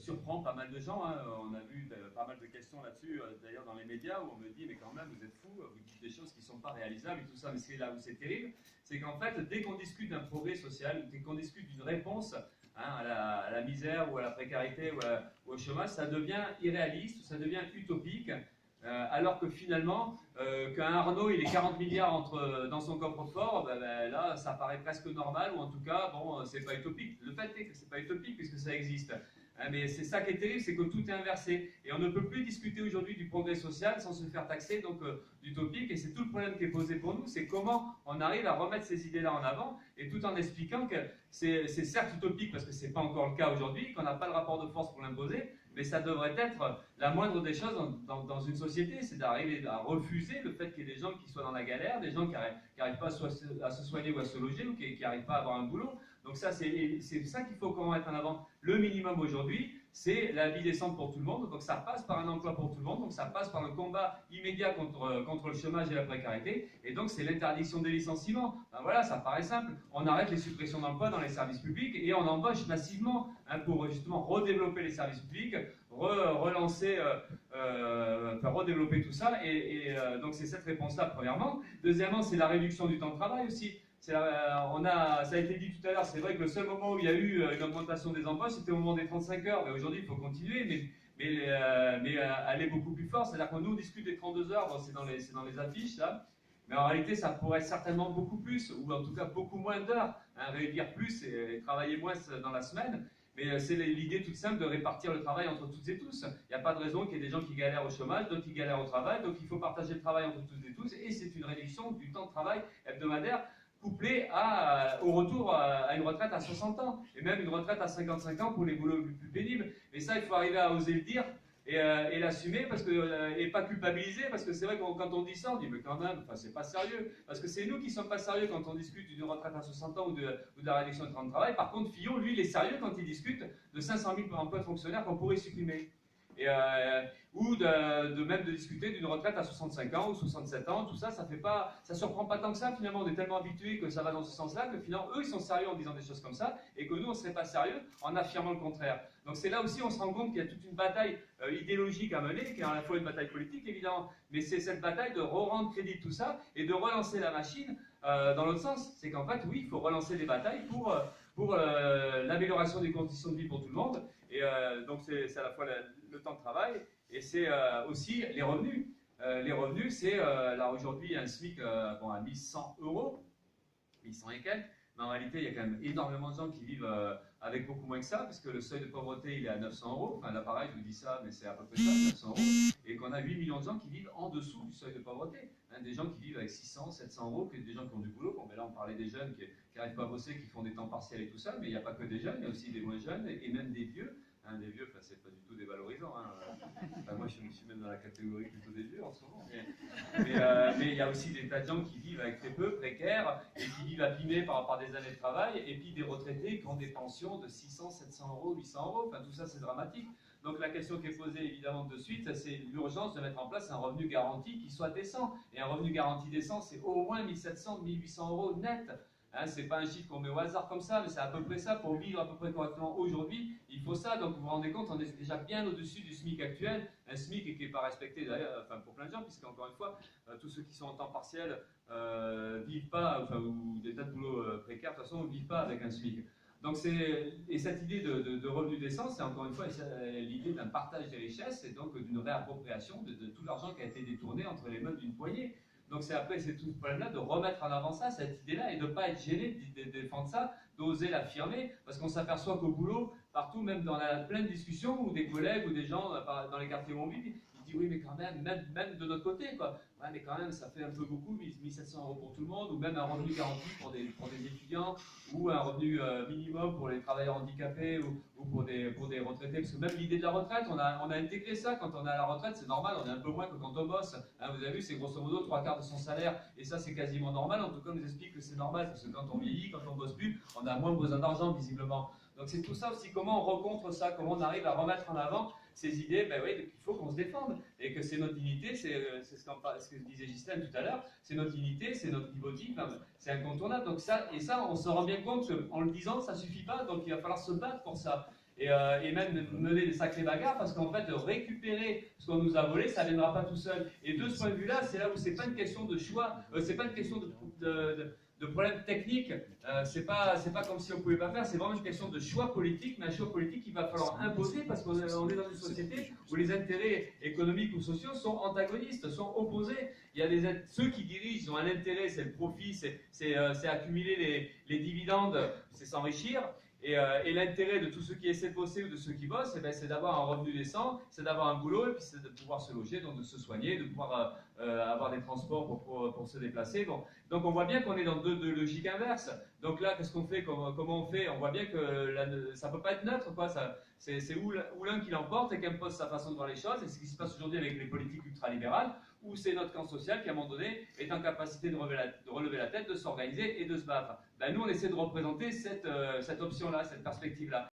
surprend pas mal de gens. Hein. On a vu pas mal de questions là-dessus, d'ailleurs dans les médias, où on me dit, mais quand même, vous êtes fous, vous dites des choses qui ne sont pas réalisables et tout ça. Mais c'est là où c'est terrible, c'est qu'en fait, dès qu'on discute d'un progrès social, dès qu'on discute d'une réponse à la misère ou à la précarité ou au chômage, ça devient irréaliste, ça devient utopique. Alors que finalement, qu'un Arnaud il ait 40 milliards dans son coffre-fort, là ça paraît presque normal, ou en tout cas, bon, c'est pas utopique. Le fait est que c'est pas utopique puisque ça existe. Mais c'est ça qui est terrible, c'est que tout est inversé. Et on ne peut plus discuter aujourd'hui du progrès social sans se faire taxer d'utopique. Et c'est tout le problème qui est posé pour nous, c'est comment on arrive à remettre ces idées-là en avant, et tout en expliquant que c'est certes utopique parce que c'est pas encore le cas aujourd'hui, qu'on n'a pas le rapport de force pour l'imposer, mais ça devrait être la moindre des choses dans une société, c'est d'arriver à refuser le fait qu'il y ait des gens qui soient dans la galère, des gens qui n'arrivent pas à se soigner ou à se loger, ou qui n'arrivent pas à avoir un boulot. Donc ça, c'est ça qu'il faut qu'on mette en avant. Le minimum aujourd'hui, c'est la vie décente pour tout le monde. Donc ça passe par un emploi pour tout le monde. Donc ça passe par le combat immédiat contre le chômage et la précarité. Et donc c'est l'interdiction des licenciements. Ben voilà, ça paraît simple. On arrête les suppressions d'emplois dans les services publics et on embauche massivement pour justement redévelopper les services publics, redévelopper tout ça. Donc c'est cette réponse-là, premièrement. Deuxièmement, c'est la réduction du temps de travail aussi. Ça a été dit tout à l'heure, c'est vrai que le seul moment où il y a eu une augmentation des embauches, c'était au moment des 35 heures. Mais aujourd'hui, il faut continuer, mais aller beaucoup plus fort. C'est-à-dire que nous, on discute des 32 heures, bon, c'est dans les affiches, là. Mais en réalité, ça pourrait être certainement beaucoup plus, ou en tout cas beaucoup moins d'heures. Hein, réduire plus et travailler moins dans la semaine. Mais c'est l'idée toute simple de répartir le travail entre toutes et tous. Il n'y a pas de raison qu'il y ait des gens qui galèrent au chômage, d'autres qui galèrent au travail. Donc il faut partager le travail entre toutes et tous. Et c'est une réduction du temps de travail hebdomadaire, couplé au retour à une retraite à 60 ans, et même une retraite à 55 ans pour les boulots les plus pénibles. Mais ça, il faut arriver à oser le dire et l'assumer, et pas culpabiliser, parce que c'est vrai que quand on dit ça, on dit mais quand même, c'est pas sérieux, parce que c'est nous qui sommes pas sérieux quand on discute d'une retraite à 60 ans ou de la réduction du temps de travail. Par contre, Fillon, lui, il est sérieux quand il discute de 500 000 emplois de fonctionnaires qu'on pourrait supprimer. Ou même de discuter d'une retraite à 65 ans ou 67 ans, tout ça, ça surprend pas tant que ça. Finalement, on est tellement habitué que ça va dans ce sens-là que finalement, eux, ils sont sérieux en disant des choses comme ça, et que nous, on ne serait pas sérieux en affirmant le contraire. Donc c'est là aussi, on se rend compte qu'il y a toute une bataille idéologique à mener, qui est à la fois une bataille politique, évidemment, mais c'est cette bataille de rendre crédit tout ça et de relancer la machine dans l'autre sens. C'est qu'en fait, oui, il faut relancer des batailles pour l'amélioration des conditions de vie pour tout le monde. Et donc c'est à la fois le temps de travail, et c'est aussi les revenus. Les revenus, c'est là aujourd'hui un SMIC à 1100 euros, 1100 et quelques, mais en réalité il y a quand même énormément de gens qui vivent avec beaucoup moins que ça, parce que le seuil de pauvreté il est à 900 euros, enfin là pareil je vous dis ça, mais c'est à peu près ça, 900 euros, et qu'on a 8 millions de gens qui vivent en dessous du seuil de pauvreté, hein, des gens qui vivent avec 600, 700 euros, des gens qui ont du boulot. Bon, mais là on parlait des jeunes qui n'arrivent pas à bosser, qui font des temps partiels et tout ça, mais il n'y a pas que des jeunes, il y a aussi des moins jeunes, et même des vieux. Des vieux, c'est pas du tout dévalorisant. Moi, je me suis même dans la catégorie plutôt des vieux en ce moment. Mais il y a aussi des tas de gens qui vivent avec très peu, précaires, et qui vivent abîmés par des années de travail, et puis des retraités qui ont des pensions de 600, 700 euros, 800 euros. Enfin, tout ça, c'est dramatique. Donc la question qui est posée évidemment de suite, c'est l'urgence de mettre en place un revenu garanti qui soit décent. Et un revenu garanti décent, c'est au moins 1700, 1800 euros net. Hein, c'est pas un chiffre qu'on met au hasard comme ça, mais c'est à peu près ça. Pour vivre à peu près correctement aujourd'hui, il faut ça. Donc vous vous rendez compte, on est déjà bien au-dessus du SMIC actuel, un SMIC qui n'est pas respecté d'ailleurs, enfin, pour plein de gens, puisqu'encore une fois, tous ceux qui sont en temps partiel vivent pas, ou des tas de boulots précaires, de toute façon, ne vivent pas avec un SMIC. Donc et cette idée de revenu décent, c'est encore une fois l'idée d'un partage des richesses, et donc d'une réappropriation de tout l'argent qui a été détourné entre les mains d'une poignée. Donc c'est tout ce problème-là de remettre en avant ça, cette idée-là, et de ne pas être gêné de défendre ça, d'oser l'affirmer, parce qu'on s'aperçoit qu'au boulot, partout, même dans plein de discussions, où des collègues ou des gens dans les quartiers où on vit, ils disent oui, mais quand même de notre côté, quoi. Ouais, mais quand même, ça fait un peu beaucoup, 1700 euros pour tout le monde, ou même un revenu garanti pour des étudiants, ou un revenu minimum pour les travailleurs handicapés, ou pour des retraités, parce que même l'idée de la retraite, on a intégré ça. Quand on est à la retraite, c'est normal, on est un peu moins que quand on bosse. Hein, vous avez vu, c'est grosso modo 3/4 de son salaire, et ça c'est quasiment normal. En tout cas, on nous explique que c'est normal, parce que quand on vieillit, quand on bosse plus, on a moins besoin d'argent visiblement. Donc c'est tout ça aussi, comment on rencontre ça, comment on arrive à remettre en avant ces idées. Ben oui, il faut qu'on se défende, et que c'est notre dignité, c'est ce que disait Ghislaine tout à l'heure, c'est notre dignité, c'est notre niveau de vie, c'est incontournable. Donc ça, on se rend bien compte qu'en le disant, ça suffit pas, donc il va falloir se battre pour ça. et même mener des sacrées bagarres, parce qu'en fait, récupérer ce qu'on nous a volé, ça ne viendra pas tout seul. Et de ce point de vue-là, c'est là où c'est pas une question de choix, c'est pas une question de problème technique, c'est pas comme si on pouvait pas faire, c'est vraiment une question de choix politique, mais un choix politique qu'il va falloir imposer, parce qu'on est dans une société où les intérêts économiques ou sociaux sont antagonistes, sont opposés. Il y a ceux qui dirigent, ils ont un intérêt, c'est le profit, c'est accumuler les dividendes, c'est s'enrichir. Et l'intérêt de tous ceux qui essaient de bosser ou de ceux qui bossent, c'est d'avoir un revenu décent, c'est d'avoir un boulot, et puis c'est de pouvoir se loger, donc de se soigner, de pouvoir avoir des transports pour se déplacer. Bon. Donc on voit bien qu'on est dans deux logiques inverses. Donc là, qu'est-ce qu'on fait, comment on fait? On voit bien que ça ne peut pas être neutre, quoi. C'est ou l'un qui l'emporte et qui impose sa façon de voir les choses, et c'est ce qui se passe aujourd'hui avec les politiques ultralibérales, où c'est notre camp social qui, à un moment donné, est en capacité de relever la tête, de s'organiser et de se battre. Ben, nous, on essaie de représenter cette option-là, cette perspective-là.